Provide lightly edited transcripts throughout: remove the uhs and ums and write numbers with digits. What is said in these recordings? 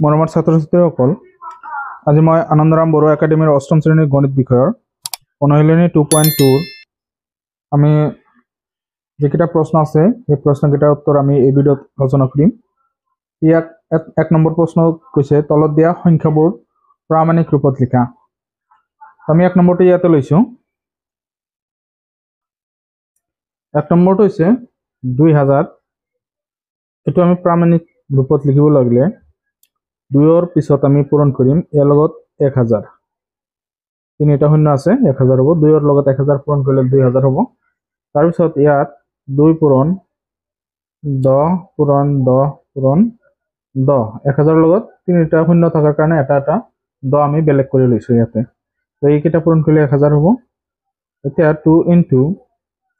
মৰমৰ ছাত্ৰ-ছাত্ৰীসকল, আজি মই আনন্দৰাম বড়ো একাডেমীৰ অষ্টম শ্ৰেণীৰ গণিত বিষয়ৰ অনুশীলনী 2.2 আমি যেকেইটা প্ৰশ্ন আছে সেই প্ৰশ্নকেইটাৰ উত্তৰ আমি এই ভিডিঅ'ত আলোচনা কৰিম। ইয়াত এক নম্বৰ প্ৰশ্ন কৈছে তলত দিয়া সংখ্যাবোৰ প্ৰামাণিক ৰূপত লিখা। আমি এক নম্বৰটো ইয়াতে লৈছো। এক নম্বৰটো হৈছে 2000। এটো আমি প্ৰামাণিক ৰূপত লিখিব লাগিলে 2ৰ পিছত আমি পূৰণ কৰিম ইয়াৰ লগত 1000। তিনিটা শূন্য আছে 1000 হ'ব। 2ৰ লগত 1000 পূৰণ কৰিলে 2000 হ'ব। তাৰ পিছত ইয়াত 2 পূৰণ 10 পূৰণ 10 পূৰণ 10। 1000 লগত তিনিটা শূন্য থকাৰ কাৰণে এটা 10 আমি বেলেগ কৰি লৈছো ইয়াতে। তো এইকেইটা পূৰণ কৰিলে 1000 হ'ব। এতিয়া 2 ইনটু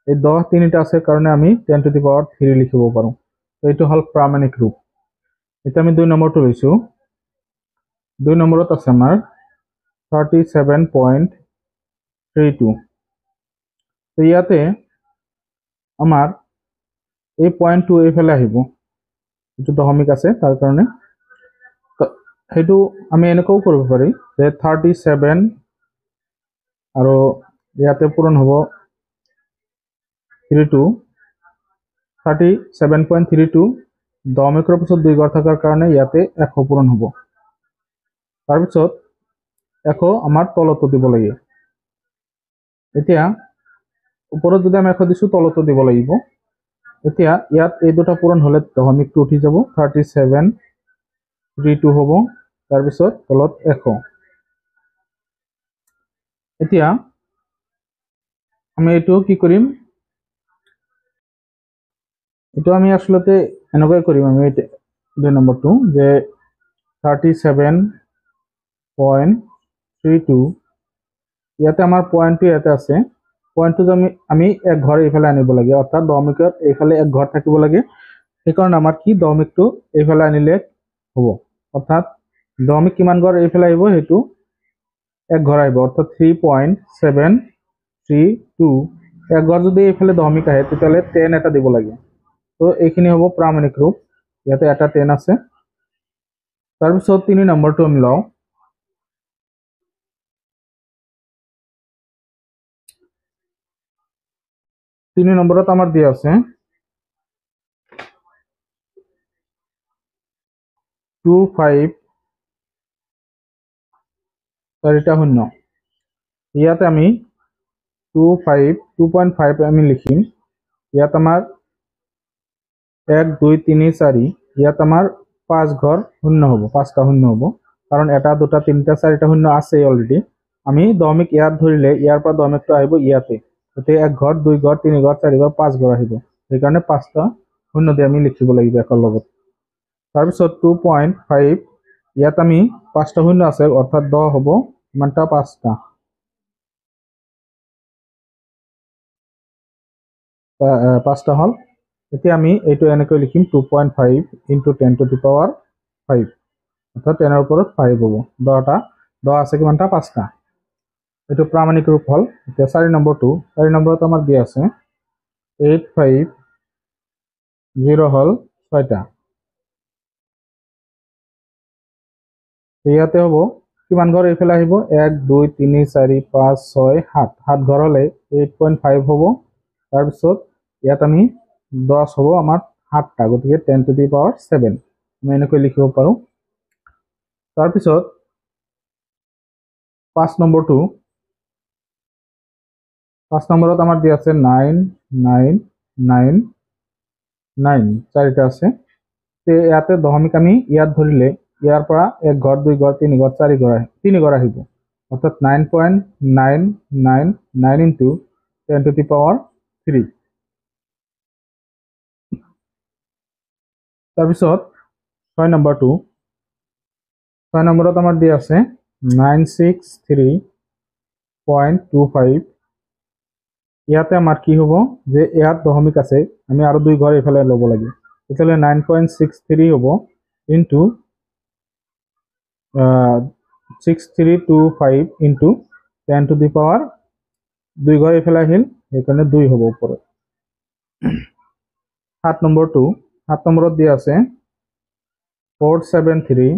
এই 10 তিনিটা আছে কাৰণে আমি 10 টু দি পাৱাৰ 3 লিখিব পাৰো। তো এইটো হল প্ৰামাণিক ৰূপ। এতিয়া আমি 2 নম্বৰটো লৈছো। 2 নম্বৰত আছে আমাৰ 37.32। তো ইয়াতে আমাৰ এই পয়েন্টটো এইফালে আহিব, এইটো দশমিক আছে তাৰ কাৰণে। সেইটো আমি এনেকৈও কৰিব পাৰি যে 37 আৰু ইয়াতে পূৰণ হ'ব 32। 37.32 দশমিকৰ পিছত 2 ঘৰ থকাৰ কাৰণে ইয়াতে 100 পূৰণ হ'ব। তাৰ পিছত 100 আমাৰ তলতো দিব লাগে। এতিয়া ওপৰত যদি আমি 100 দিছো তলতো দিব লাগিব। এতিয়া ইয়াত এই দুটা পূৰণ হলে দশমিকটো উঠি যাব, 37.32 হ'ব। তাৰ পিছত তলত 100। এতিয়া আমি এইটো কি কৰিম, এইটো আমি আসলতে এনেকৈ কৰিম। আমি 2 নম্বৰটো যে 37.32 ইয়াতে আমাৰ পয়েন্টটো ইয়াতে আছে। পয়েন্টটো আমি এক ঘৰ এইফালে আনিব লাগে, অৰ্থাৎ দশমিকত এইফালে এক ঘৰ থাকিব লাগে। সেইকাৰণে আমাৰ কি দশমিকটো এইফালে আনিলে হ'ব, অৰ্থাৎ দশমিক কিমান ঘৰ এইফালে আহিব সেইটো এক ঘৰ আহিব, অৰ্থাৎ 3.732। এক ঘৰ যদি এইফালে দশমিক আহে তেতিয়াহ'লে 10 এটা দিব লাগে। তো এইখিনি হ'ব প্ৰামাণিক ৰূপ। ইয়াতে এটা 10 আছে। তাৰপিছত 3 নম্বৰটো আমি লওঁ। 3 নম্বৰত আমাৰ দিয়া আছে 25 চাৰিটা শূন্য। ইয়াতে আমি 2.5 আমি লিখিম। ইয়াত আমাৰ 1 2 3 4, ইয়াত আমাৰ 5 ঘৰ শূন্য হ'ব, 5টা শূন্য হ'ব, কাৰণ এটা দুটা তিনিটা চাৰিটা শূন্য আছে অলৰেডি। আমি দশমিক ইয়াত ধৰিলে ইয়াৰ পৰা দশমিকটো আহিব ইয়াতে, গতিকে 1 ঘৰ 2 ঘৰ 3 ঘৰ 4 ঘৰ 5 ঘৰ আহিব। সেইকাৰণে 5টা শূন্য দি আমি লিখিব লাগিব একৰ লগত। তাৰপিছত 2.5 ইয়াত আমি 5টা শূন্য আছে, অৰ্থাৎ 10 হ'ব, ইমানটা 5টা 5টা হল। এতিয়া আমি এইটো এনেকৈ লিখিম 2.5 ইনটু 10 টু দি পাৱাৰ 5, অৰ্থাৎ 10ৰ ওপৰত 5 হ'ব। 10 আছে কিমানটা 5টা। এইটো প্ৰামাণিক ৰূপ হল। এতিয়া 4 নম্বৰটো, 4 নম্বৰত আমাৰ দিয়া আছে 850 হল 6টা। ইয়াতে হ'ব কিমান ঘৰ এইফালে আহিব, 1 2 3 4 5 6 7, 7 ঘৰ হলে 8.5 হ'ব। তাৰপিছত ইয়াত আমি 10 হ'ব আমাৰ 7টা, গতিকে 10 টু দি পাৱাৰ 7 আমি এনেকৈ লিখিব পাৰো। তাৰপিছত 5 নম্বৰটো, 5 নম্বৰত আমাৰ দিয়া আছে 9 9 9 9, 4টা আছে। ইয়াতে দশমিক আমি ইয়াত ধৰিলে ইয়াৰ পৰা 1 ঘৰ 2 ঘৰ 3 ঘৰ 4 ঘৰ 3 ঘৰ আহিব, অৰ্থাৎ 9.999 ইনটু 10 টু দি পাৱাৰ 3। তাৰপিছত 6 নম্বৰটো, 6 নম্বৰত আমাৰ দিয়া আছে 963.25। ইয়াতে আমাৰ কি হ'ব যে ইয়াত দশমিক আছে, আমি আৰু 2 ঘৰ এইফালে ল'ব লাগে, তেতিয়াহ'লে 9.63 হ'ব into 6325 into 10 to the power 2 ঘৰ এইফালে আহিল, সেইকাৰণে 2 হ'ব ওপৰত। 7 নম্বৰটো, 7 নম্বৰত দিয়া আছে 473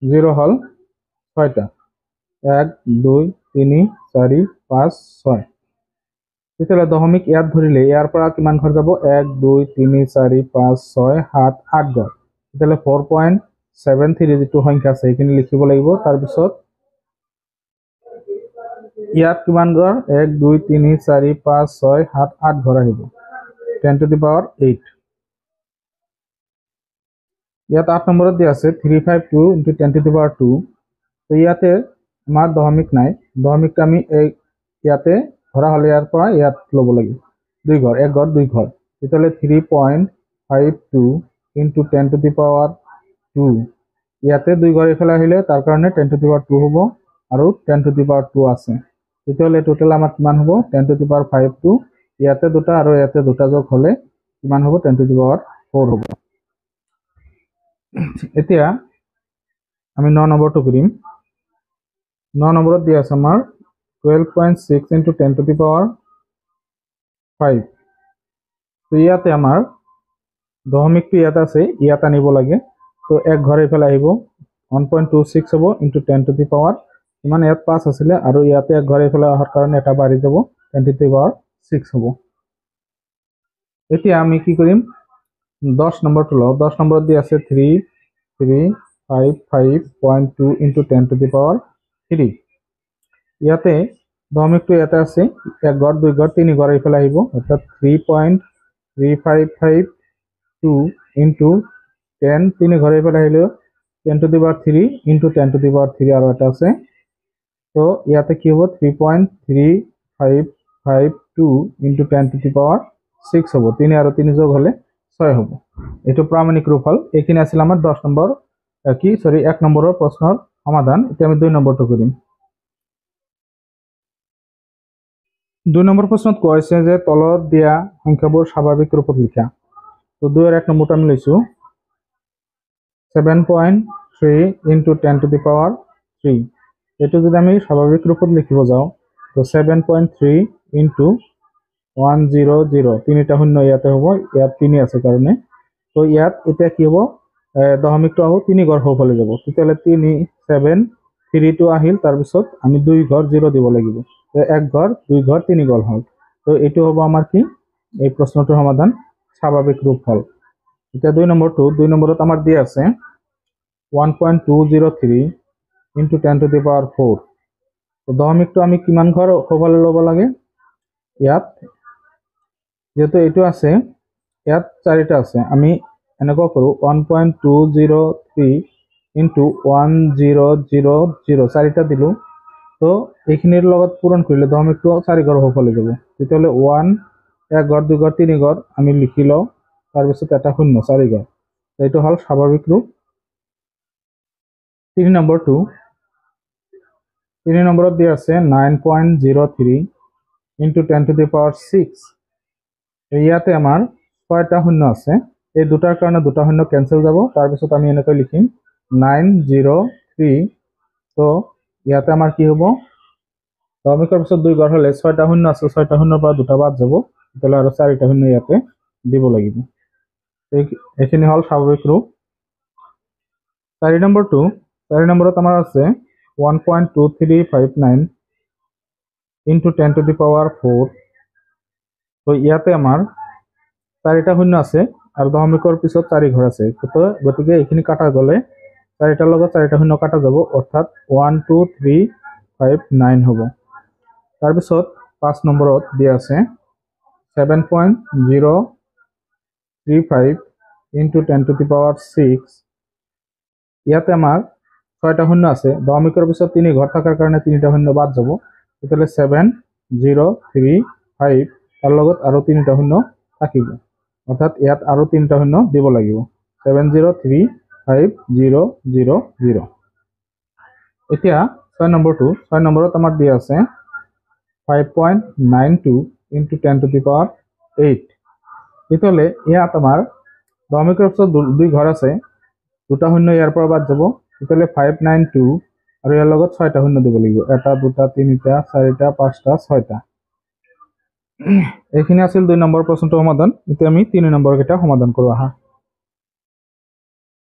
0 হল 6টা 1 2 3 4 5 6 তেতিয়াহ'লে দশমিক ইয়াত ধৰিলে ইয়াৰ পৰা কিমান ঘৰ যাব 1 2 3 4 5 6 7 8 ঘৰ তেতিয়াহ'লে 4.73 যিটো সংখ্যা আছে সেইখিনি লিখিব লাগিব তাৰপিছত ইয়াত কিমান ঘৰ 1 2 3 4 5 6 7 8 ঘৰ আহিব 10 to the power 8 ইয়াত 8 নম্বৰত দিয়া আছে 352 into 10 to the power 2 তো ইয়াতে আমাৰ দশমিক নাই দশমিকটা আমি ইয়াতে ধৰা হলে ইয়াৰ পৰা ইয়াত ল'ব লাগিব দুই ঘৰ এক ঘৰ দুই ঘৰ তেতিয়াহ'লে 3.52 into 10 to the power 2 ইয়াতে দুই ঘৰ ইফালে আহিলে তাৰ কাৰণে 10 to the power 2 হ'ব আৰু 10 to the power 2 আছে তেতিয়াহ'লে টোটাল আমাৰ কিমান হ'ব 10 to the power 52 ইয়াতে দুটা আৰু ইয়াতে দুটা যোগ হলে কিমান হ'ব 10 to the power 4 হ'ব এতিয়া আমি 9 নম্বৰটো কৰিম 9 নম্বৰত দিয়া আছে আমাৰ 12.6 into 10 to the power 5 তো ইয়াতে আমাৰ দশমিকটো ইয়াত আছে ইয়াত আনিব লাগে তো এক ঘৰ ইফালে আহিব 1.26 হ'ব into 10 to the power ইমান ইয়াত 5 আছিলে আৰু ইয়াতে এক ঘৰ ইফালে অহাৰ কাৰণে এটা বাঢ়ি যাব 10 to the power 6 হ'ব এতিয়া আমি কি কৰিম 10 নম্বৰটো লওঁ 10 নম্বৰত দি আছে 3.55.2 into 10 to the power 3 ইয়াতে দশমিকটো ইয়াতে আছে এক ঘৰ দুই ঘৰ তিনি ঘৰ ইফালে আহিব অৰ্থাৎ 3.3552 into 10 তিনি ঘৰ ইফালে আহিলে 10 to the power 3 into 10 to the power 3 আৰু এটা আছে তো ইয়াতে কি হ'ব 3.3552 into 10 to the power 6 হ'ব 3 আৰু 3 যোগ হলে 6 হ'ব এটো প্ৰামাণিক ৰূপ হল এইখিনি আছিল আমাৰ 10 নম্বৰ এক নম্বৰৰ প্ৰশ্নৰ সমাধান এতিয়া আমি 2 নম্বৰটো কৰিম 2 নম্বৰ প্ৰশ্নত কোৱা হৈছে যে তলত দিয়া সংখ্যাবোৰ স্বাভাৱিক ৰূপত লিখা তো 2 এৰ 1 নম্বৰটো আমি লৈছো 7.3 into 10 to the power 3 এটো যদি আমি স্বাভাৱিক ৰূপত লিখিব যাও তো 7.3 into 100 তিনিটা শূন্য ইয়াতে হ'ব ইয়াত 3 আছে কাৰণে তো ইয়াত এটা কি হ'ব দশমিকটো আহো 3 ঘৰ হবলে যাব তেতিয়ালে 3 7 3 টো আহিল তাৰ পিছত আমি 2 ঘৰ 0 দিব লাগিব তো এক ঘৰ দুই ঘৰ তিনি ঘৰ হল তো এটো হ'ব আমাৰ কি এই প্ৰশ্নটোৰ সমাধান স্বাভাৱিক ৰূপ হল এটা 2 নম্বৰত আমাৰ দিয়া আছে 1.203 into 10 to the power 4 তো দশমিকটো আমি কিমান ঘৰ হবলে ল'ব লাগে ইয়াত যেহেতু এটো আছে ইয়াত চাৰিটা আছে আমি এনেকুৱা কৰো 1.203 into 1000 চাৰিটা দিলো তো এইখিনিৰ লগত পূৰণ কৰিলে দশমিকটো 4 ঘৰ হবলে যাব তেতিয়ালে 1 এক ঘৰ দুই ঘৰ তিনি ঘৰ আমি লিখি লও তাৰ পিছত এটা শূন্য 4 ঘৰ এইটো হল স্বাভাৱিক ৰূপ 3 নম্বৰত দিয়া আছে 9.03 into 10 to the power 6 ইয়াতে আমাৰ 6টা শূন্য আছে এই দুটাৰ কাৰণে দুটা শূন্য ক্যান্সেল যাব তাৰ পিছত আমি এনেকৈ লিখিম 903 তো ইয়াতে আমাৰ কি হ'ব দশমিকৰ পিছত দুই ঘৰ হলে 6টা শূন্য আছে 6টা শূন্যৰ পৰা দুটা বাদ যাব তেতিয়ালে আৰু 4টা শূন্য ইয়াতে দিব লাগিব এইখিনি হল স্বাভাৱিক ৰূপ 4 নম্বৰত আমাৰ আছে 1.2359 into 10 to the power 4 তো ইয়াতে আমাৰ 4টা শূন্য আছে আৰু দশমিকৰ পিছত 4 ঘৰ আছে তো গতিকে এইখিনি কাটা গলে 4টাৰ লগত 4টা শূন্য কাটা যাব অৰ্থাৎ 12359 হ'ব তাৰ পিছত 5 নম্বৰত দিয়া আছে 7.035 into 10 to the power 6 ইয়াতে আমাৰ 6টা শূন্য আছে দশমিকৰ পিছত 3 ঘৰ থাকাৰ কাৰণে 3টা শূন্য বাদ যাব তেতিয়ালে 7035 তাৰ লগত আৰু 3টা শূন্য থাকিব অৰ্থাৎ ইয়াত আৰু 3টা শূন্য দিব লাগিব 703500 এতিয়া 6 নম্বৰত আমাৰ দিয়া আছে 5.92 into 10 to the power 8 তেতিয়ালে ইয়াত আমাৰ দশমিকৰ পিছত দুই ঘৰ আছে দুটা শূন্য ইয়াৰ পৰা বাদ যাব তেতিয়ালে 592 আৰু ইয়াৰ লগত 6টা শূন্য দিব লাগিব এটা দুটা তিনিটা চাৰিটা পাঁচটা ছয়টা এইখিনি আছিল 2 নম্বৰ প্ৰশ্নটোৰ সমাধান এতিয়া আমি 3 নম্বৰ কেইটা সমাধান কৰো আহা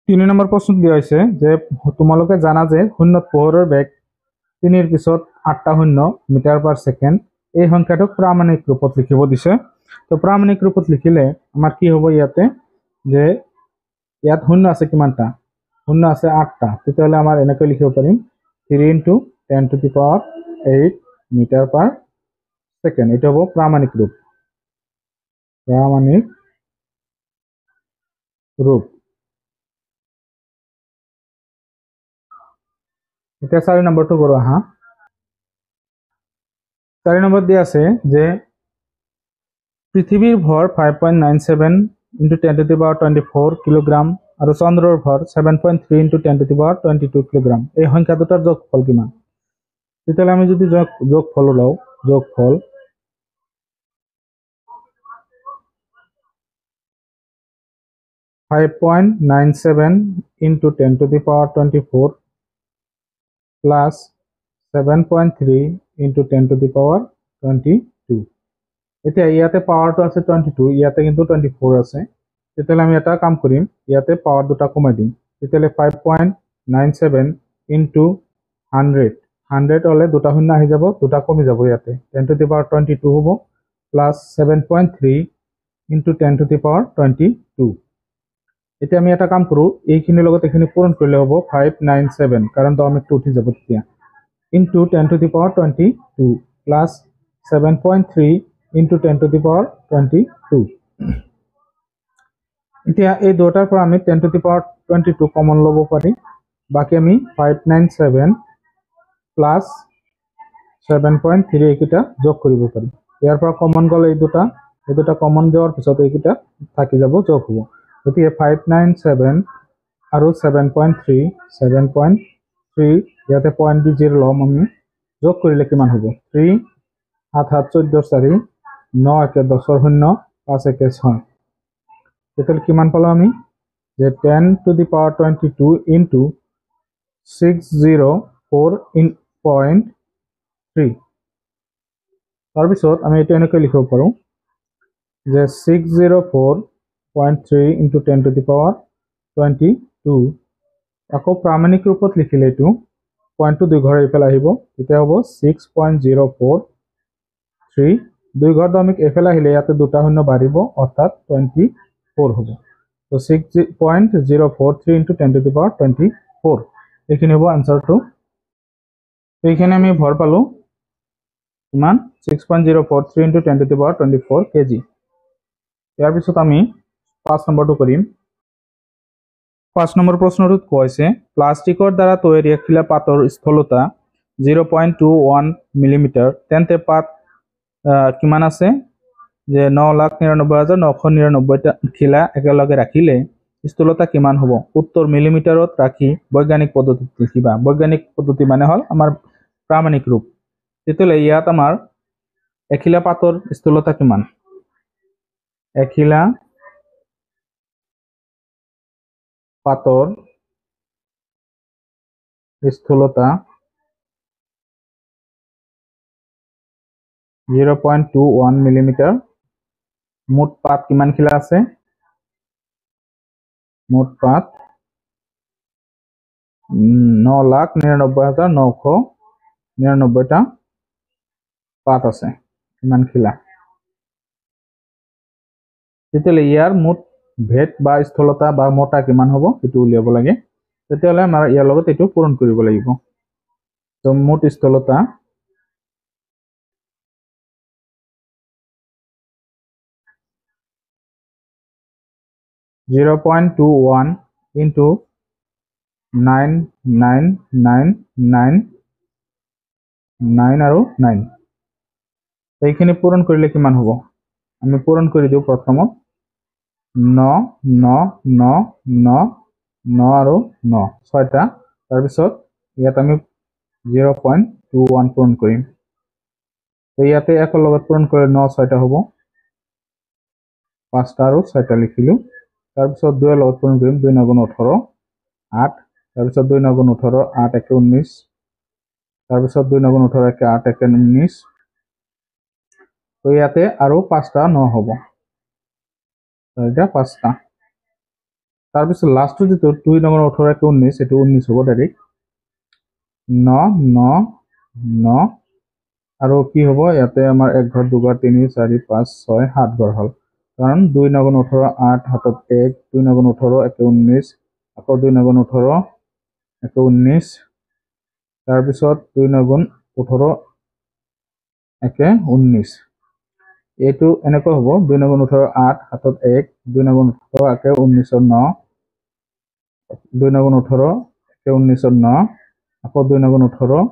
3 নম্বৰ প্ৰশ্ন দিয়া হৈছে যে তোমালোকে জানা যে শূন্যত পোহৰৰ বেগ 3 ৰ পিছত 8টা শূন্য মিটাৰ পাৰ ছেকেণ্ড এই সংখ্যাটোক প্ৰামাণিক ৰূপত লিখিব দিছে তো প্ৰামাণিক ৰূপত লিখিলে আমাৰ কি হ'ব ইয়াতে যে ইয়াত শূন্য আছে কিমানটা শূন্য আছে 8টা তেতিয়াহ'লে আমাৰ এনেকৈ লিখিব পাৰিম 3 × 10 to the power 8 metre per second এটা হ'ব প্ৰামাণিক ৰূপ এটা 4 নম্বৰটো কৰো আহা 4 নম্বৰ দিয়া আছে যে পৃথিৱীৰ ভৰ 5.97 × 10 to the power 24 কিলোগ্ৰাম আৰু চন্দ্ৰৰ ভৰ 7.3 × 10 to the power 22 কিলোগ্ৰাম এই সংখ্যা দুটাৰ যোগফল কিমান তেতিয়াহ'লে আমি যদি যোগফল ওলাও যোগফল 5.97 × 10 to the power 24 plus 7.3 × 10 to the power 22 এতিয়া ইয়াতে পাৱাৰটো আছে 22 ইয়াতে কিন্তু 24 আছে তেতিয়াহ'লে আমি এটা কাম কৰিম ইয়াতে পাৱাৰ দুটা কমাই দিম তেতিয়াহ'লে 5.97 × 100 হ'লে দুটা শূন্য আহি যাব দুটা কমি যাব ইয়াতে 10 to the power 22 হ'ব প্লাছ 7.3 × 10 to the power 22 এতিয়া আমি এটা কাম কৰো এইখিনিৰ লগত এইখিনি পূৰণ কৰিলে হ'ব 597 কাৰণ দশমিকটো উঠি যাব তেতিয়া into 10 to the power 22 plus 7.3 into 10 to the power 22 এতিয়া এই দুটাৰ পৰা আমি 10 to the power 22 কমন ল'ব পাৰি বাকি আমি 597 plus 7.3 এইকেইটা যোগ কৰিব পাৰি ইয়াৰ পৰা কমন গ'ল এই দুটা কমন যোৱাৰ পিছত এইকেইটা থাকি যাব যোগ হ'ব গতিকে 597 আৰু 7.3 ইয়াতে পইণ্ট দি 0 ল'ম আমি যোগ কৰিলে কিমান হ'ব 3 7 7 14 4 9 1 10 0 5 1 6 তেতিয়াহ'লে কিমান পালো আমি যে 10 to the power 22 into 604.3 তাৰপিছত আমি এইটো এনেকৈ লিখিব পাৰোঁ যে 604.3 into 10 to the power 22 আকৌ প্ৰামাণিক ৰূপত লিখিলে এইটো পইণ্টটো দুই ঘৰ এইফালে আহিব তেতিয়া হ'ব 6.043 দুই ঘৰ দশমিক এইফালে আহিলে ইয়াতে দুটা শূন্য বাঢ়িব অৰ্থাৎ 24 হ'ব তো 6.043 into 10 to the power 24 এইখিনি হ'ব আনসাৰটো এইখিনি আমি ভৰ পালো কিমান 6.043 into 10 to the power 24 KG ইয়াৰ পিছত আমি 5 নম্বৰটো কৰিম 5 নম্বৰ প্ৰশ্নটোত কোৱা হৈছে প্লাষ্টিকৰ দ্বাৰা তৈয়াৰী এখিলা পাতৰ স্থলতা 0.21 মিলিমিটাৰ তেন্তে পাত কিমান আছে যে 9,99,999টা খিলা একেলগে ৰাখিলে স্থলতা কিমান হ'ব উত্তৰ মিলিমিটাৰত ৰাখি বৈজ্ঞানিক পদ্ধতিত লিখিবা বৈজ্ঞানিক পদ্ধতি মানে হল আমাৰ প্ৰামাণিক ৰূপ তেতিয়াহ'লে ইয়াত আমাৰ এখিলা পাতৰ স্থলতা কিমান এখিলা পাতৰ স্থলতা 0.21 মিলিমিটাৰ মুঠ পাত কিমান খিলা আছে মুঠ পাত 9,99,999টা পাত আছে কিমান খিলা তেতিয়াহ'লে ইয়াৰ মুঠ ভেদ বা স্থলতা বা মোটা কিমান হ'ব সেইটো উলিয়াব লাগে তেতিয়াহ'লে আমাৰ ইয়াৰ লগত এইটো পূৰণ কৰিব লাগিব তো মুঠ স্থলতা 0.21 into 9 আৰু 9 এইখিনি পূৰণ কৰিলে কিমান হ'ব আমি পূৰণ কৰি দিওঁ প্ৰথমত 9 9 9 9 9 আৰু 9 ছয়টা তাৰপিছত ইয়াত আমি 0.21 পূৰণ কৰিম তো ইয়াতে একৰ লগত পূৰণ কৰিলে 9 ছয়টা হ'ব 5টা আৰু 6টা লিখিলো তাৰপিছত 2 লগত পূৰণ কৰিম 2 9 গুণ 18 8 তাৰপিছত 2 9 গুণ 18 8 1 19 তাৰপিছত 2 9 গুণ 18 1 8 1 19 তো ইয়াতে আৰু 5টা 9 হ'ব এটা 5টা তাৰপিছত লাষ্টটো যেটো 2 9 18 কে 19 এটো 19 হ'ব ডাইৰেক্ট 9 9 9 আৰু কি হ'ব ইয়াতে আমাৰ 1 ঘৰ 2 ঘৰ 3 4 5 6 7 ঘৰ হ'ল কাৰণ 2 9 18 8 হাতত 1 2 9 18 একে 19 আকৌ 2 9 18 একে 19 তাৰপিছত 2 9 18 একে 19 এইটো এনেকৈ হ'ব 2 9 18 8 হাতত 1 2 9 18 একে 19 9 2 9 18 একে 19 9 আকৌ 2 9 18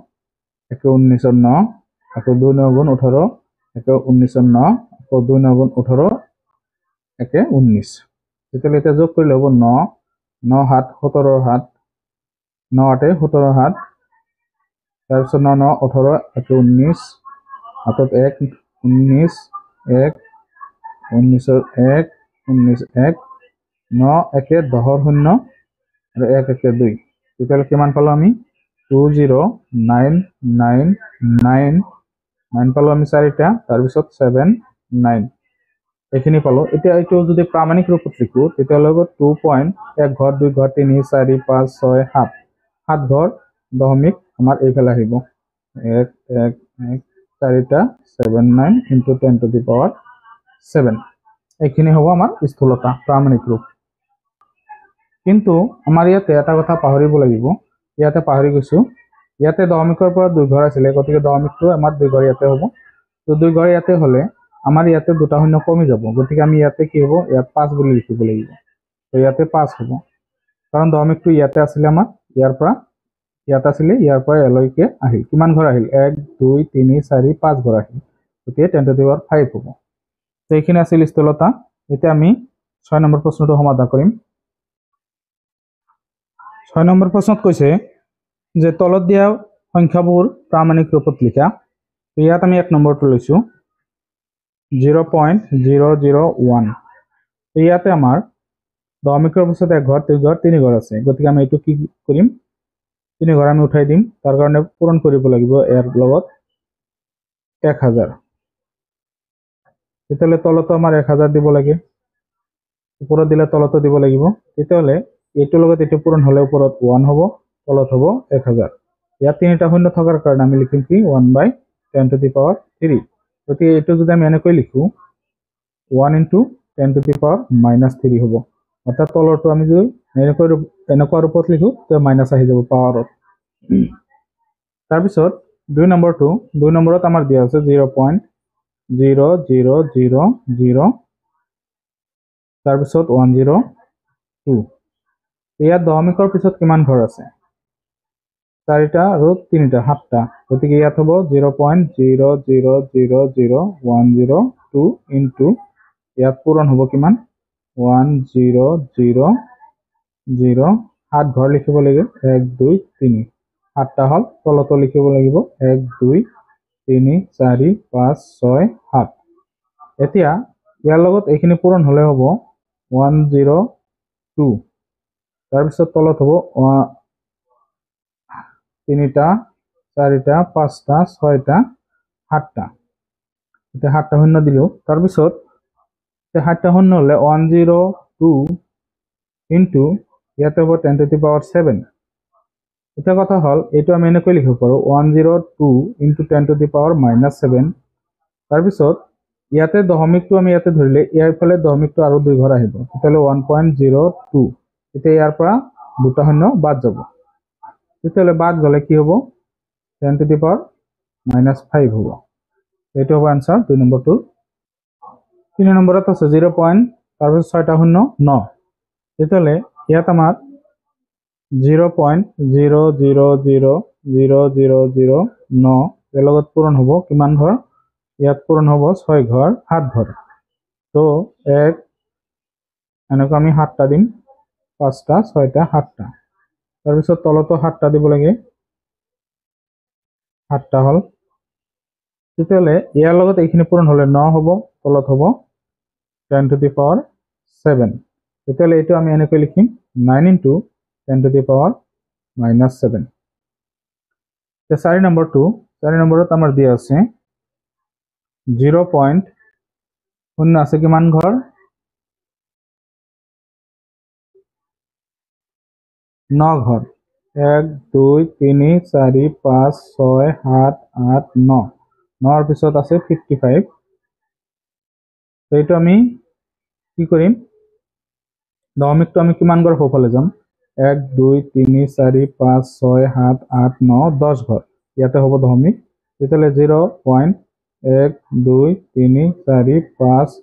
একে 19 9 আকৌ 2 9 18 একে 19 9 আকৌ 2 9 18 একে 19 তেতিয়াহ'লে এটা যোগ কৰিলে হ'ব 9 9 7 17 7 9 8 17 7 তাৰপিছত 9 9 18 একে 19 হাতত 1 19 1 19 1 19 1 9 একে 10 0 আৰু 1 একে 2 তেতিয়াহ'লে কিমান পালো আমি 20999 9 পালো আমি 4টা তাৰপিছত 7 9 এখিনি পালো এতিয়া এইটো যদি প্ৰামাণিক ৰূপত লিখো তেতিয়াহ'লে 2 পইণ্ট 1 ঘৰ 2 ঘৰ 3 4 5 6 7 7 ঘৰ দশমিক আমাৰ এইফালে আহিব 1 1 1 4টা 7 9 into 10 to the power 7 এখিনি হ'ব আমাৰ স্থূলতা প্ৰামাণিক ৰূপ কিন্তু আমাৰ ইয়াতে এটা কথা পাহৰিব লাগিব ইয়াতে পাহৰি গৈছো ইয়াতে দশমিকৰ পৰা 2 ঘৰ আছিল গতিকে দশমিকটো আমাৰ 2 ঘৰ ইয়াতে হ'ব তো 2 ঘৰ ইয়াতে হলে আমাৰ ইয়াতে দুটা শূন্য কমি যাব গতিকে আমি ইয়াতে কি হ'ব ইয়াত 5 বুলি লিখিব লাগিব তো ইয়াতে 5 হ'ব কাৰণ দশমিকটো ইয়াতে আছিল আমাৰ ইয়াৰ পৰা ইয়াত আছিল ইয়াৰ পৰা এলৈকে আহিল কিমান ঘৰ আহিল 1 2 3 4 5 ঘৰ আহিল গতিকে 10 to the power 5 হ'ব তো এইখিনি আছিল স্থূলতা এতিয়া আমি 6 নম্বৰ প্ৰশ্নটো সমাধান কৰিম 6 নম্বৰ প্ৰশ্নত কৈছে যে তলত দিয়া সংখ্যাবোৰ প্ৰামাণিক ৰূপত লিখা ইয়াত আমি 1 নম্বৰটো লৈছো 0.001 ইয়াতে আমাৰ দশমিকৰ পিছত 1 ঘৰ 2 ঘৰ 3 ঘৰ আছে গতিকে আমি এইটো কি কৰিম 3 ঘৰ আমি উঠাই দিম তাৰ কাৰণে পূৰণ কৰিব লাগিব ইয়াৰ লগত 1000 তেতিয়াহ'লে তলতো আমাৰ 1000 দিব লাগে ওপৰত দিলে তলতো দিব লাগিব তেতিয়াহ'লে এইটোৰ লগত এইটো পূৰণ হলে ওপৰত 1 হ'ব তলত হ'ব 1000 ইয়াত তিনিটা শূন্য থকাৰ কাৰণে আমি লিখিম কি 1/10 to the power 3 গতিকে এইটো যদি আমি এনেকৈ লিখো 1 into 10 to the power -3 হ'ব অৰ্থাৎ তলৰটো আমি যদি এনেকুৱা ৰূপত লিখো তেতিয়া মাইনাস আহি যাব পাৱাৰত তাৰপিছত 2 নম্বৰত আমাৰ দিয়া আছে 0.0000 তাৰপিছত 102 ইয়াত দশমিকৰ পিছত কিমান ঘৰ আছে 4টা আৰু 3টা 7টা গতিকে ইয়াত হ'ব 0.0000102 into ইয়াত পূৰণ হ'ব কিমান 1000 7 ঘৰ লিখিব লাগে 1 2 3 7টা হল তলতো লিখিব লাগিব 1 2 3 4 5 6 7 এতিয়া ইয়াৰ লগত এইখিনি পূৰণ হলে হ'ব 102 তাৰপিছত তলত হ'ব 3টা 4টা 5টা 6টা 7টা এতিয়া 7টা শূন্য দিলো তাৰপিছত 7টা শূন্য হলে 102 into ইয়াতে হ'ব 10 to the power 7 এতিয়া কথা হল এইটো আমি এনেকৈ লিখিব পাৰো 102 into 10 to the power -7 তাৰপিছত ইয়াতে দশমিকটো আমি ইয়াতে ধৰিলে ইয়াৰ ফালে দশমিকটো আৰু 2 ঘৰ আহিব তেতিয়াহ'লে 1.02 এতিয়া ইয়াৰ পৰা দুটা শূন্য বাদ যাব তেতিয়াহ'লে বাদ গলে কি হ'ব 10 to the power -5 হ'ব এইটো হ'ব आंसर 2 নম্বৰটো 3 নম্বৰত আছে 0. তাৰপিছত 6টা শূন্য 9 তেতিয়াহ'লে ইয়াত আমাৰ 0.000009 এর লগত পূরণ হব কিমান ঘর ইয়াত পূরণ হব 6 ঘর 7 ঘর তো এক এনেকৈ আমি 7টা দিম 5টা 6টা 7টা তাৰপিছত তলতো 7টা দিব লাগে 7টা হল তেতিয়াহ'লে ইয়াৰ লগত এইখিনি পূৰণ হলে 9 হ'ব তলত হ'ব 10 to the power 7 তেতিয়াহ'লে এইটো আমি এনেকৈ লিখিম 9 into 10 to the power -7 তে 4 নম্বৰত আমাৰ দিয়া আছে 0. শূন্য আছে কিমান ঘৰ ন ঘৰ 1 2 3 4 5 6 7 8 9 9ৰ পিছত আছে 55 তো এইটো আমি কি কৰিম দশমিকটো আমি কিমান ঘৰ সোঁফালে যাম 1 2 3 4 5 6 7 8 9 10 ঘৰ ইয়াতে হ'ব দশমিক তেতিয়াহ'লে 0.1 2 3 4 5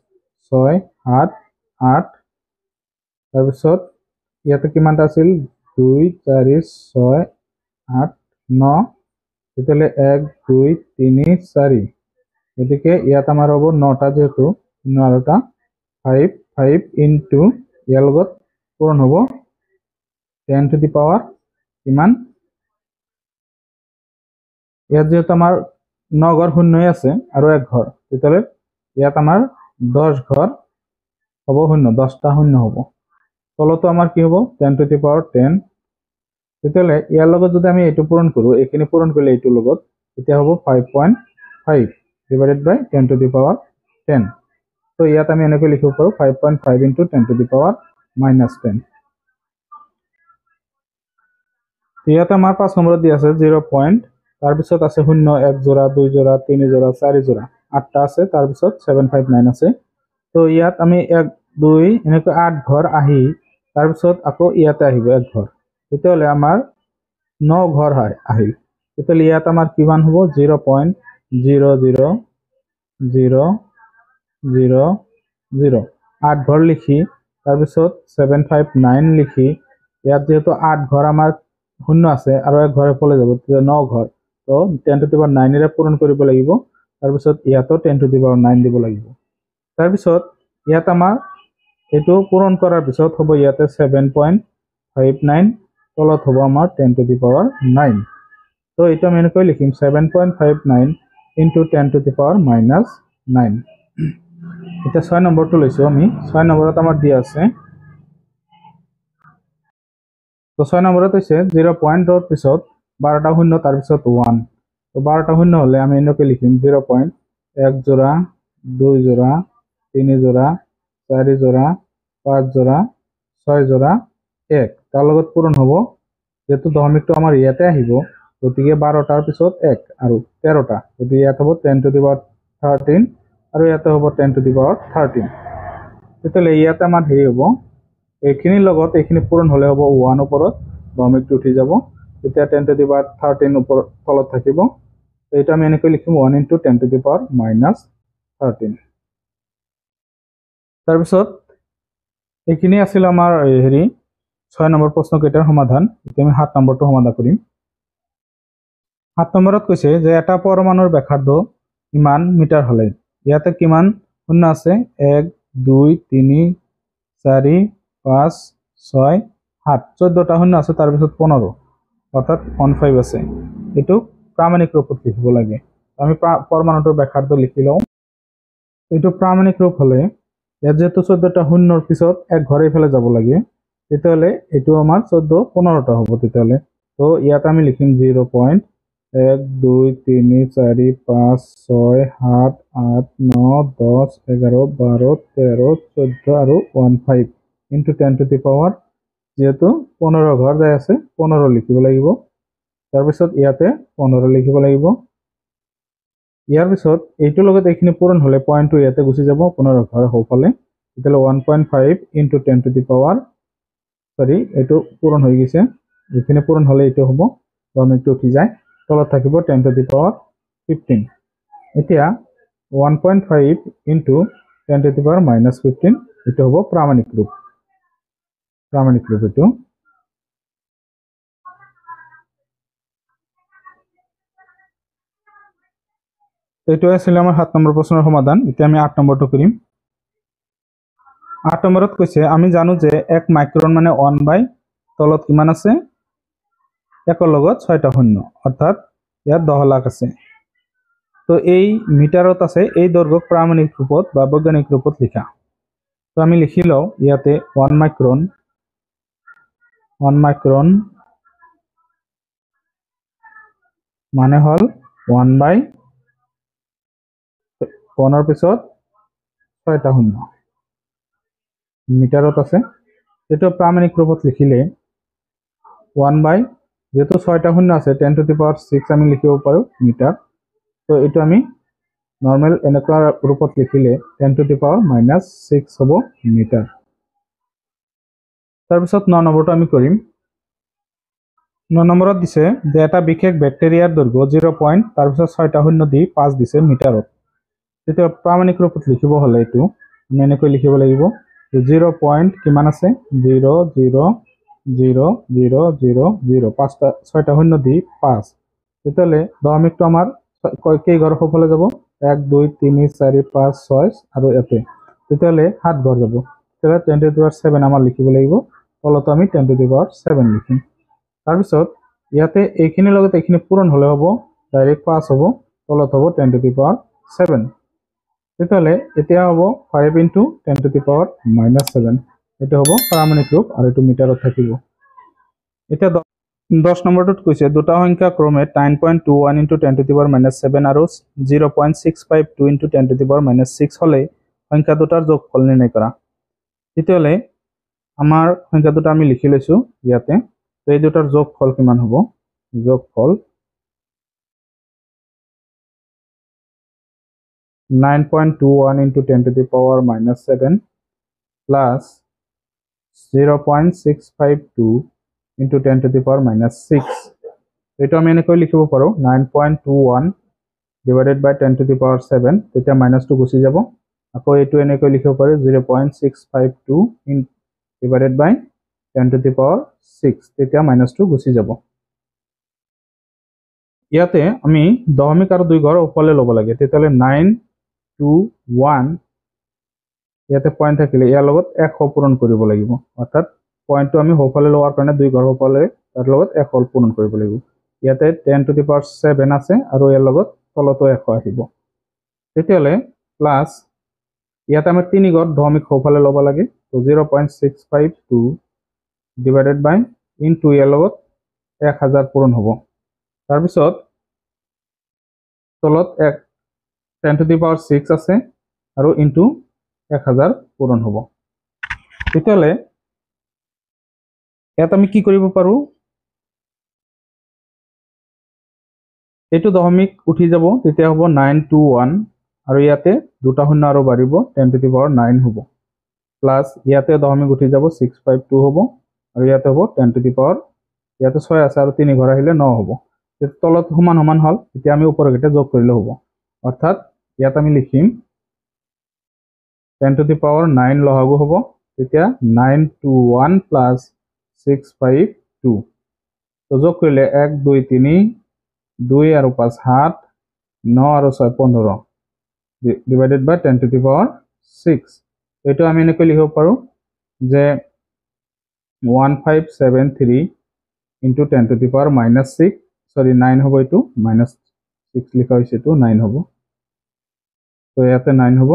6 7 8 তাৰপিছত ইয়াতে কিমানটা আছিল 2 4 6 8 9 তেতিয়াহ'লে 1 2 3 4 গতিকে ইয়াত আমাৰ হ'ব 9টা যেহেতু 9টা 5 5 ইনটু ইয়াৰ লগত পূৰণ হ'ব 10 to the power কিমান ইয়াত যেহেতু আমাৰ 9 ঘৰ শূন্যই আছে আৰু 1 ঘৰ তেতিয়াহ'লে ইয়াত আমাৰ 10 ঘৰ হ'ব শূন্য 10টা শূন্য হ'ব তলতো আমাৰ কি হ'ব 10 to the power 10 তেতিয়াহ'লে ইয়াৰ লগত যদি আমি এইটো পূৰণ কৰোঁ এইখিনি পূৰণ কৰিলে এইটোৰ লগত তেতিয়া হ'ব 5.5 divided by 10 to the power 10 তো ইয়াত আমি এনেকৈ লিখিব পাৰোঁ 5.5 into 10 to the power minus 10 ইয়াত আমাৰ 5 নম্বৰত দিয়া আছে 0. তাৰপিছত আছে 0 1 জোড়া 2 জোড়া 3 জোড়া 4 জোড়া 8টা আছে তাৰপিছত 759 আছে তো ইয়াত আমি 1 2 এনেকৈ 8 ঘৰ আহি তাৰপিছত আকৌ ইয়াতে আহিব 1 ঘৰ তেতিয়াহ'লে আমাৰ 9 ঘৰ আহিল তেতিয়াহ'লে ইয়াত আমাৰ কিমান হ'ব 0.00000 8 ঘৰ লিখি তাৰপিছত 759 লিখি ইয়াত যেহেতু 8 ঘৰ আমাৰ শূন্য আছে আৰু 1 ঘৰ এফালে যাব তেতিয়া 9 ঘৰ তো 10 to the power 9 ৰে পূৰণ কৰিব লাগিব তাৰপিছত ইয়াতো 10 to the power 9 দিব লাগিব তাৰপিছত ইয়াত আমাৰ এইটো পূৰণ কৰাৰ পিছত হ'ব ইয়াতে 7.59 তলত হ'ব আমাৰ 10 to the power 9 তো এইটো আমি এনেকৈ লিখিম 7.59 into 10 to the power minus 9 এতিয়া 6 নম্বৰটো লৈছো আমি 6 নম্বৰত আমাৰ দিয়া আছে তো 6 নম্বৰত হৈছে 0.ৰ পিছত 12টা শূন্য তাৰ পিছত 1 তো 12টা শূন্য হ'লে আমি এনেকৈ লিখিম 0.1 জোড়া 2 জোড়া 3 জোড়া 4 জোড়া 5 জোড়া 6 জোড়া 1 তাৰ লগত পূৰণ হ'ব যেহেতু দশমিকটো আমাৰ ইয়াতে আহিব গতিকে 12টাৰ পিছত 1 আৰু 13টা গতিকে ইয়াত হ'ব 10 to the power 13 আৰু ইয়াতে হ'ব 10 to the power 13 তেতিয়াহ'লে ইয়াতে আমাৰ হেৰি হ'ব এইখিনিৰ লগত এইখিনি পূৰণ হ'লে হ'ব 1 ওপৰত দশমিকটো উঠি যাব তেতিয়া 10 to the power 13 ওপৰত তলত থাকিব এইটো আমি এনেকৈ লিখিম 1 into 10 to the power minus 13 তাৰপিছত এইখিনি আছিল আমাৰ হেৰি 6 নম্বৰ প্ৰশ্নকেইটাৰ সমাধান এতিয়া আমি 7 নম্বৰটো সমাধান কৰিম 7 নম্বৰত কৈছে যে এটা পৰমাণুৰ ব্যাসাৰ্ধ ইমান মিটাৰ হ'লে ইয়াতে কিমান শূন্য আছে 1 2 3 4 5 6 7 14টা শূন্য আছে তাৰ পিছত 15 অৰ্থাৎ 15 আছে এইটো প্ৰামাণিক ৰূপত লিখিব লাগে আমি পৰমাণুটোৰ ব্যাসাৰ্ধ লিখি লওঁ এইটো প্ৰামাণিক ৰূপ হ'লে ইয়াত যেহেতু 14টা শূন্যৰ পিছত 1 ঘৰ এইফালে যাব লাগে তেতিয়াহ'লে এইটো আমাৰ 14 15টা হ'ব তেতিয়াহ'লে তো ইয়াত আমি লিখিম 0.1 2 3 4 5 6 7 8 9 10 11 12 13 14 আৰু 15 into 10 to the power যেহেতু 15 ঘৰ যাই আছে 15 লিখিব লাগিব তাৰপিছত ইয়াতে 15 লিখিব লাগিব ইয়াৰ পিছত এইটোৰ লগত এইখিনি পূৰণ হ'লে পইণ্টটো ইয়াতে গুচি যাব 15 ঘৰ সোঁফালে তেতিয়াহ'লে 1.5 into 10 to the power সৰি এইটো পূৰণ হৈ গৈছে এইখিনি পূৰণ হ'লে এইটো হ'ব দশমিকটো উঠি যায় তলত থাকিব 10 to the power 15 এতিয়া 1.5 into 10 to the power minus 15 এইটো হ'ব প্ৰামাণিক ৰূপ এইটো এইটো আছিল আমাৰ 7 নম্বৰ প্ৰশ্নৰ সমাধান এতিয়া আমি 8 নম্বৰটো কৰিম 8 নম্বৰত কৈছে আমি জানো যে 1 মাইক্ৰন মানে 1 বাই তলত কিমান আছে 1ৰ লগত 6টা শূন্য অৰ্থাৎ ইয়াত 10 লাখ আছে তো এই মিটাৰত আছে এই দৈৰ্ঘ্যক প্ৰামাণিক ৰূপত বা বৈজ্ঞানিক ৰূপত লিখা তো আমি লিখি লওঁ ইয়াতে 1 মাইক্ৰন মানে হ'ল 1 বাই 1ৰ পিছত 6টা শূন্য মিটাৰত আছে এইটো প্ৰামাণিক ৰূপত লিখিলে 1 বাই যেহেতু 6টা শূন্য আছে 10 টু দি পাৱাৰ 6 আমি লিখিব পাৰো মিটাৰ তো এইটো আমি নৰ্মেল এনেকুৱা ৰূপত লিখিলে 10 টু দি পাৱাৰ -6 হ'ব মিটাৰ তাৰপিছত 9 নম্বৰটো আমি কৰিম 9 নম্বৰত দিছে যে এটা বিশেষ বেক্টেৰিয়াৰ দৈৰ্ঘ্য 0. তাৰপিছত 6টা শূন্য দি 5 দিছে মিটাৰত তেতিয়া প্ৰামাণিক ৰূপত লিখিব হলে এইটো আমি এনেকৈ লিখিব লাগিব 0. কিমান আছে 0 0 0 0 0 0 5টা 6টা শূন্য দি 5 তেতিয়াহ'লে দশমিকটো আমাৰ কেই ঘৰ সফলে যাব 1 2 3 4 5 6 আৰু ইয়াতে তেতিয়াহ'লে 7 ঘৰ যাব তেতিয়াহ'লে 10 টু দি পাৱাৰ 7 আমাৰ লিখিব লাগিব তলতো আমি 10 টু দি পাৱাৰ 7 লিখিম তাৰপিছত ইয়াতে এইখিনিৰ লগত এইখিনি পূৰণ হলে হ'ব ডাইৰেক্ট 5 হ'ব তলত হ'ব 10 টু দি পাৱাৰ 7 তেতিয়াহ'লে এতিয়া হ'ব 5 ইনটু 10 টু দি পাৱাৰ -7 এটা হ'ব প্ৰামাণিক ৰূপ আৰু এটো মিটাৰত থাকিব এটা 10 নম্বৰটোত কৈছে দুটা সংখ্যা ক্ৰমে 9.21 ইনটু 10 টু দি পাৱাৰ -7 আৰু 0.652 ইনটু 10 টু দি পাৱাৰ -6 হলে সংখ্যা দুটাৰ যোগফল নিৰ্ণয় কৰা তেতিয়াহ'লে আমাৰ সংখ্যা দুটা আমি লিখি লৈছো ইয়াতে তো এই দুটাৰ যোগফল কিমান হ'ব যোগফল 9.21 into 10 to the power -7 plus 0.652 into 10 to the power -6 এটা আমি এনেকৈ লিখিব পাৰো 9.21 divided by 10 to the power 7 তেতিয়া -2 গুছি যাব আকৌ এটো এনেকৈ লিখিব পাৰো 0.652 divided by 10 to the power 6 তেতিয়া -2 গুছি যাব ইয়াতে আমি দশমিক আৰু দুই ঘৰ ওপৰলে ল'ব লাগে তেতিয়ালে 9 2 1 ইয়াতে পয়েন্ট থাকিলে ইয়াৰ লগত 1 পূৰণ কৰিব লাগিব অৰ্থাৎ পয়েন্টটো আমি হোফালে লোৱাৰ কাৰণে দুই ঘৰ ওপৰলে তাৰ লগত 1 পূৰণ কৰিব লাগিব ইয়াতে 10 টু দি পাৱাৰ 7 আছে আৰু ইয়াৰ লগত তলতো 1 আহিব তেতিয়ালে প্লাস ইয়াতে আমি তিনি ঘৰ দশমিক হোফালে ল'ব লাগে তো 0.652 ডিভাইডেড বাই ইনটু ইয়াৰ লগত 1000 পূৰণ হ'ব তাৰ পিছত তলত 10 টু দি পাৱাৰ 6 আছে আৰু ইনটু 1000 পূৰণ হ'ব তেতিয়ালে ইয়াত আমি কি কৰিব পাৰো এটো দশমিক উঠি যাব তেতিয়া হ'ব 921 আৰু ইয়াতে দুটা শূন্য আৰু বাঢ়িব 10 টু দি পাৱাৰ 9 হ'ব প্লাস ইয়াতে দশমিক উঠি যাব 652 হ'ব আৰু ইয়াতে হ'ব 10 টু দি পাৱাৰ ইয়াতে 6 আছে আৰু 3 ঘৰ আহিলে 9 হ'ব তলত সমান সমান হল এতিয়া আমি ওপৰৰ গিটা যোগ কৰিলে হ'ব অৰ্থাৎ ইয়াত আমি লিখিম 10 to the power 9 লহাগু হ'ব তেতিয়া 921 plus 652 তো যোগ কৰিলে 1 2 3 2 আৰু 5 7 9 আৰু 6 15 divided by 10 to the power 6 এইটো আমি এনেকৈ লিখিব পাৰো যে 1573 into 10 to the power -6 sorry 9 হ'ব এইটো -6 লিখা হৈছে তো 9 হ'ব তো ইয়াতে 9 হ'ব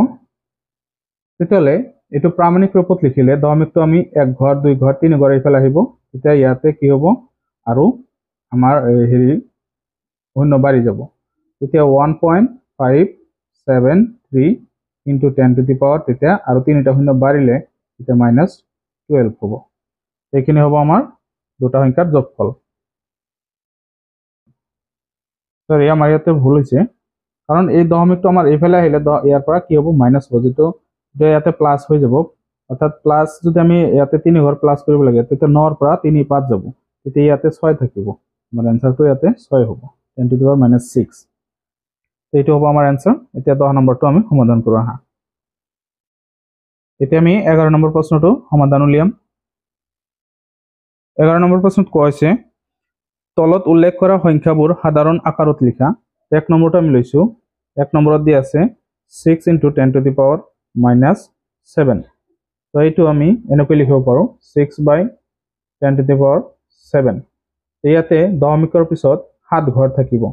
তেতিয়ালে এটো প্ৰামাণিক ৰূপত লিখিলে দশমিকটো আমি এক ঘৰ দুই ঘৰ তিনি ঘৰ ইফালে আহিব তেতিয়া ইয়াতে কি হ'ব আৰু আমাৰ হেৰি শূন্য বাঢ়ি যাব তেতিয়া 1.573 into 10 to the power তেতিয়া আৰু তিনিটা শূন্য বাঢ়িলে তেতিয়া -12 হ'ব এইখিনি হ'ব আমাৰ দুটা সংখ্যাৰ যোগফল সৰি আমাৰ ইয়াতে ভুল হৈছে কাৰণ এই দশমিকটো আমাৰ ইফালে আহিলে ইয়াৰ পৰা কি হ'ব মাইনাস হ'ব যেটো ইয়াতে প্লাস হৈ যাব অৰ্থাৎ প্লাস যদি আমি ইয়াতে 3 ঘৰ প্লাস কৰিব লাগে তেতিয়া 9 ৰ পৰা 3 5 যাব তেতিয়া ইয়াতে 6 থাকিব আমাৰ आंसरটো ইয়াতে 6 হ'ব 10 to the power -6 এইটো হ'ব আমাৰ आंसर এতিয়া 10 নম্বৰটো আমি সমাধান কৰো আহা এতিয়া আমি 11 নম্বৰ প্ৰশ্নটো সমাধান উলিয়াম 11 নম্বৰ প্ৰশ্নত কৈছে তলত উল্লেখ কৰা সংখ্যাবোৰ সাধাৰণ আকাৰত লিখা এক নম্বৰটো আমি লৈছো এক নম্বৰত দি আছে 6 into 10 to the power -7 তো এইটো আমি এনেকৈ লিখিব পাৰো 6 by 10 to the power 7 ইয়াতে দশমিকৰ পিছত 7 ঘৰ থাকিব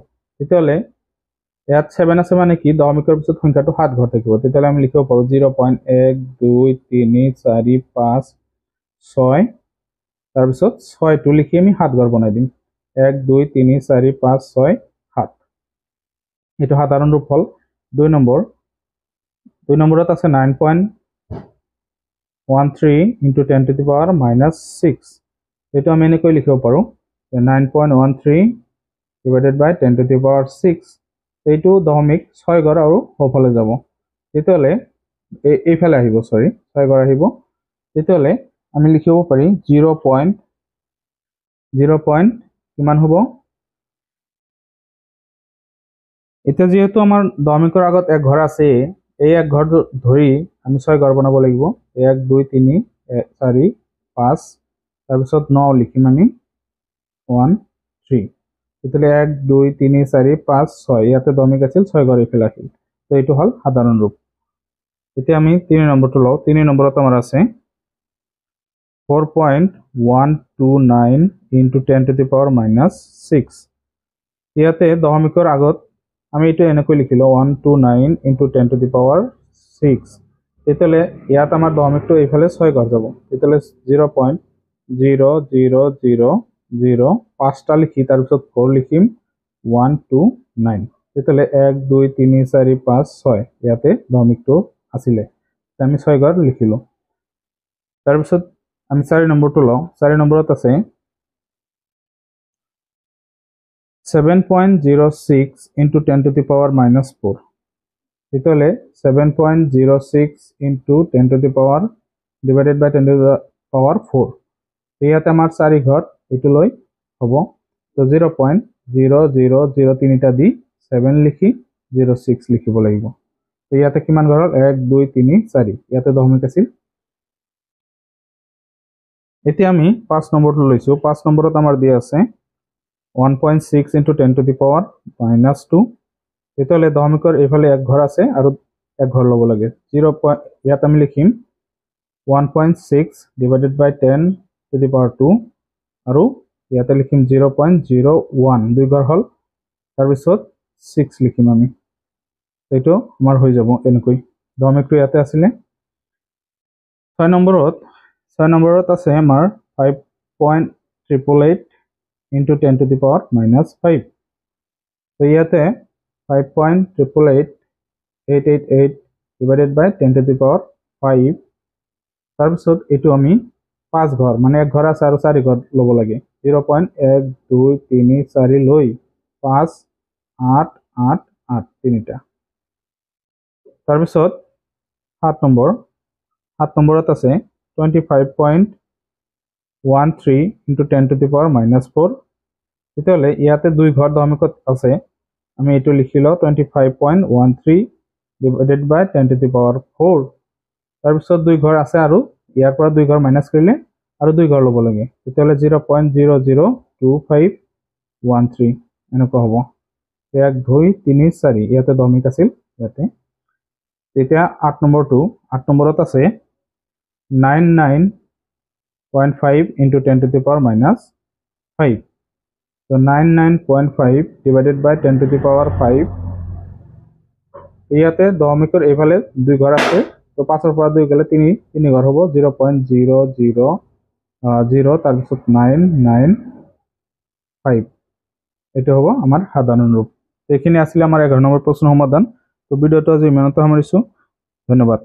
তেতিয়ালে ইয়াত 7 আছে মানে কি দশমিকৰ পিছত সংখ্যাটো 7 ঘৰ থাকিব তেতিয়ালে আমি লিখিব পাৰো 0.1 2 3 4 5 6 তাৰ পিছত 6 টো লিখি আমি 7 ঘৰ বনাই দিম 1 2 3 4 5 6 7 এটো সাধারণ রূপফল 2 নম্বরত আছে 9.13 into 10 to the power -6 এইটো আমি এনেকৈ লিখিব পাৰোঁ 9.13 divided by 10 to the power 6 এইটো দশমিক 6 ঘৰ আৰু সোঁফালে যাব তেতিয়াহ'লে এইফালে আহিব 6 ঘৰ আহিব তেতিয়াহ'লে আমি লিখিব পাৰি 0.0 কিমান হ'ব এতিয়া যেহেতু আমাৰ দশমিকৰ আগত এক ঘৰ আছে এই এক ঘৰ ধৰি আমি 6 ঘৰ বনাব লাগিব 1 2 3 4 5 তাৰপিছত 9 লিখিম আমি 1 3 তেতিয়াহ'লে 1 2 3 4 5 6 ইয়াতে দশমিক আছিল 6 ঘৰ এইফালে আহিল তো এইটো হ'ল সাধাৰণ ৰূপ এতিয়া আমি 3 নম্বৰটো লওঁ 3 নম্বৰত আমাৰ আছে 4.129 into 10 to the power minus 6 ইয়াতে দশমিকৰ আগত আমি এইটো এনেকৈ লিখিলো 129 into 10 to the power 6 তেতিয়াহ'লে ইয়াত আমাৰ দশমিকটো এইফালে 6 ঘৰ যাব তেতিয়াহ'লে 0.0000 পাঁচটা লিখি তাৰপিছত 4 লিখিম 129 তেতিয়াহ'লে 1 2 3 4 5 6 ইয়াতে দশমিকটো আছিলে আমি 6 ঘৰ লিখিলো তাৰপিছত আমি 4 নম্বৰটো লওঁ 4 নম্বৰত আছে 7.06 into 10 to the power minus 4 তেতিয়াহ'লে 7.06 into 10 to the power divided by 10 to the power 4 ইয়াতে আমাৰ 4 ঘৰ এইটো লৈ হ'ব তো 0.0003 টা দি 7 লিখি 06 লিখিব লাগিব তো ইয়াতে কিমান ঘৰ 1 2 3 4 ইয়াতে দশমিক আছিল এতিয়া আমি 5 নম্বৰটো লৈছো 5 নম্বৰত আমাৰ দিয়া আছে 1.6 into 10 to the power minus 2 তেতিয়াহ'লে দশমিকৰ এইফালে এক ঘৰ আছে আৰু এক ঘৰ ল'ব লাগে 0. ইয়াত আমি লিখিম 1.6 divided by 10 to the power 2 আৰু ইয়াতে লিখিম 0.01 দুই ঘৰ হ'ল তাৰপিছত 6 লিখিম আমি এইটো আমাৰ হৈ যাব এনেকৈ দশমিকটো ইয়াতে আছিলে 6 নম্বৰত আছে আমাৰ 5.888 into 10 to the power minus 5 তো ইয়াতে 5.888 divided by 10 to the power 5 তাৰপিছত এইটো আমি 5 ঘৰ মানে এক ঘৰ আছে আৰু 4 ঘৰ ল'ব লাগে 0.1 2 3 4 লৈ 5 8 8 8 তিনিটা তাৰপিছত 7 নম্বৰত আছে 25.13 into 10 to the power minus 4 তেতিয়াহ'লে ইয়াতে দুই ঘৰ দশমিকত আছে আমি এইটো লিখিলো 25.13 divided by 10 to the power 4 তাৰপিছত দুই ঘৰ আছে আৰু ইয়াৰ পৰা দুই ঘৰ মাইনাস কৰিলে আৰু দুই ঘৰ ল'ব লাগে তেতিয়াহ'লে 0.002513 এনেকুৱা হ'ব 1 2 3 4 ইয়াতে দশমিক আছিল ইয়াতে তেতিয়া 8 নম্বৰত আছে 99.5 into 10 to the power minus 5 so 99.5 divided by 10 to the power 5 ইয়াতে দশমিকৰ এইফালে দুই ঘৰ আছে তো 5 ৰ পৰা 2 গলে 3 ঘৰ হ'ব 0.000 তাৰপিছত 995 এইটো হ'ব আমাৰ সাধাৰণ ৰূপ এইখিনি আছিল আমাৰ 11 নম্বৰ প্ৰশ্ন সমাধান তো ভিডিওটো আজি ইমানতে সামৰিছো ধন্যবাদ